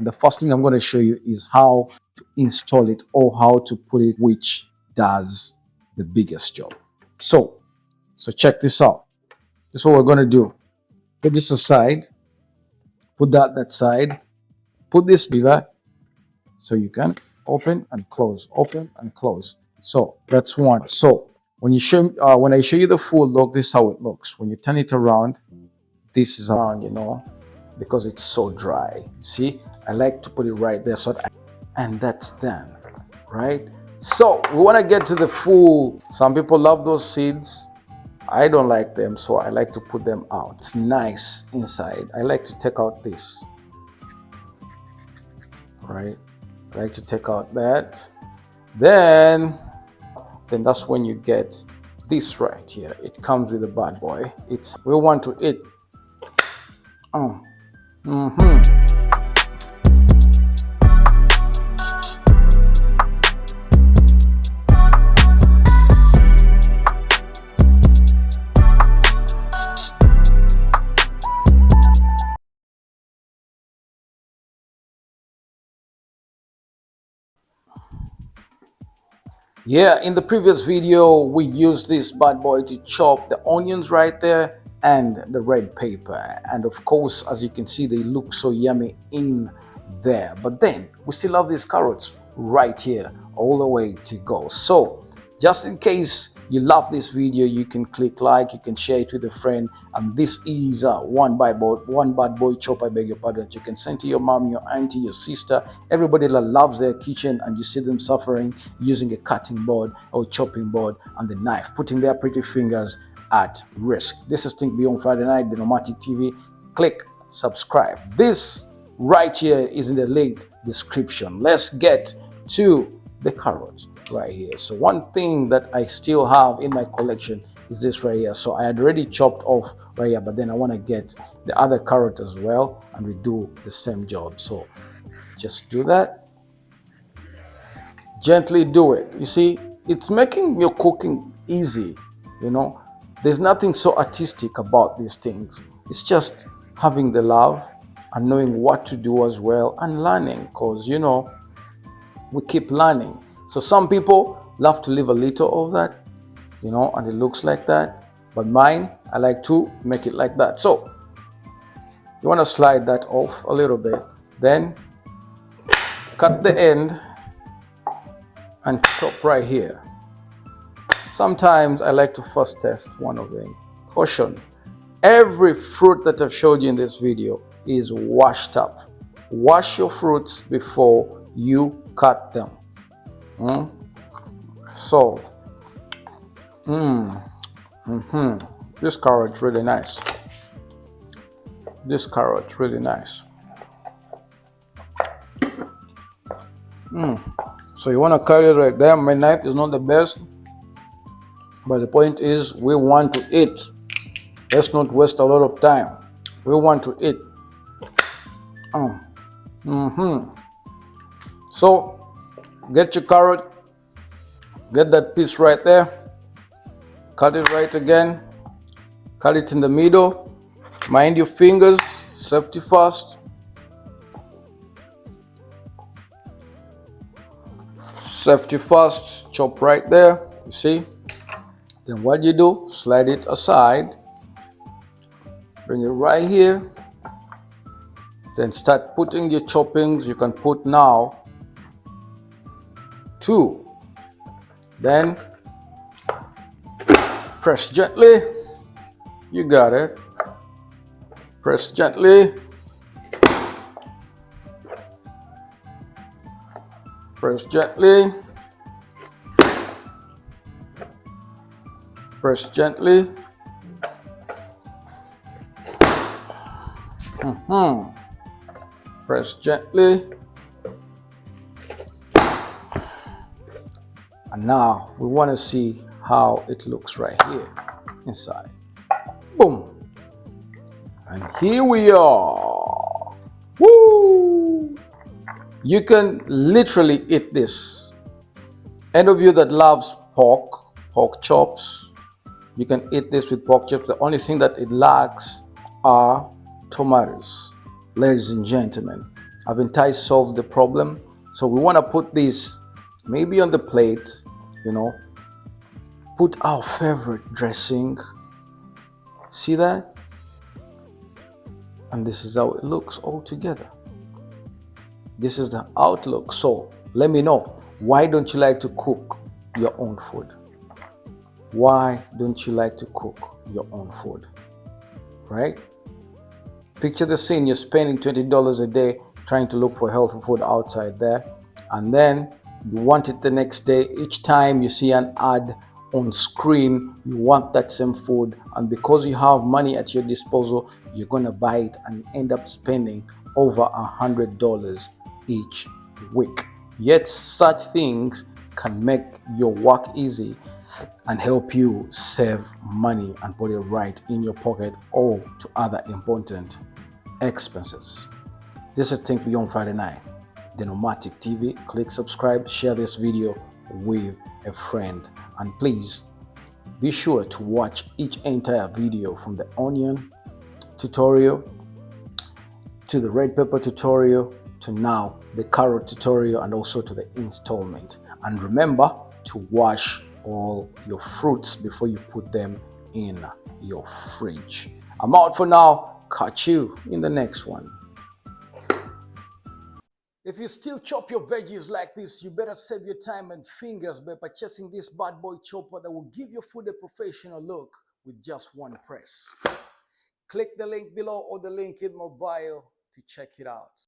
And the first thing I'm going to show you is how to install it or how to put it, which does the biggest job. So check this out. This is what we're going to do. Put this aside, put that side, put this here, so you can open and close, open and close. So that's one. So when I show you the full look, this is how it looks. When you turn it around, this is around, because it's so dry. See, I like to put it right there, and that's done, right? So we want to get to the full. Some people love those seeds. I don't like them, so I like to put them out. It's nice inside. I like to take out this, right? I like to take out that. Then that's when you get this right here. It comes with a bad boy. We want to eat. Yeah, in the previous video, we used this bad boy to chop the onions right there and the red pepper. And of course, as you can see, they look so yummy in there. But then we still have these carrots right here, all the way to go. So just in case you love this video, you can click like, you can share it with a friend. And this is one bad boy chop, I beg your pardon, that you can send to your mom, your auntie, your sister, everybody that loves their kitchen and you see them suffering using a cutting board or chopping board and the knife, putting their pretty fingers at risk. This is Think Beyond Friday Night, the Nomatic TV. Click subscribe. This right here is in the link description. Let's get to the carrots right here. So one thing that I still have in my collection is this right here. So I had already chopped off right here, but then I want to get the other carrot as well, and we do the same job. So just do that, gently do it. You see, it's making your cooking easy. There's nothing so artistic about these things. It's just having the love and knowing what to do as well, and learning, because we keep learning. So some people love to leave a little of that, and it looks like that. But mine, I like to make it like that. So you want to slide that off a little bit, then cut the end and chop right here. Sometimes I like to first test one of them. Caution, every fruit that I've showed you in this video is washed up. Wash your fruits before you cut them. So, this carrot really nice. This carrot really nice. So you want to cut it right there. My knife is not the best, but the point is we want to eat. Let's not waste a lot of time. We want to eat. So get your carrot, get that piece right there, cut it right again, cut it in the middle, mind your fingers, safety first. Safety first, chop right there, you see. Then what you do, slide it aside, bring it right here, then start putting your choppings. You can put now 2, then press gently, you got it, press gently, press gently, press gently, press gently. And now we want to see how it looks right here inside. Boom. And here we are. Woo! You can literally eat this. Any of you that loves pork chops, you can eat this with pork chops. The only thing that it lacks are tomatoes, ladies and gentlemen. Haven't I solved the problem? So we want to put this maybe on the plate, you know, put our favorite dressing. See that? And this is how it looks all together. This is the outlook. So let me know, why don't you like to cook your own food? Why don't you like to cook your own food? Right? Picture the scene: you're spending $20 a day trying to look for healthy food outside there, and then you want it the next day. Each time you see an ad on screen, you want that same food, and because you have money at your disposal, you're gonna buy it and end up spending over $100 each week. Yet such things can make your work easy and help you save money and put it right in your pocket or to other important expenses. This is Think Beyond Friday Night, the Nomadic TV. Click subscribe, share this video with a friend, and please be sure to watch each entire video from the onion tutorial to the red pepper tutorial to now the carrot tutorial, and also to the installment. And remember to wash all your fruits before you put them in your fridge. I'm out for now. Catch you in the next one. If you still chop your veggies like this, you better save your time and fingers by purchasing this bad boy chopper that will give your food a professional look with just one press. Click the link below or the link in my bio to check it out.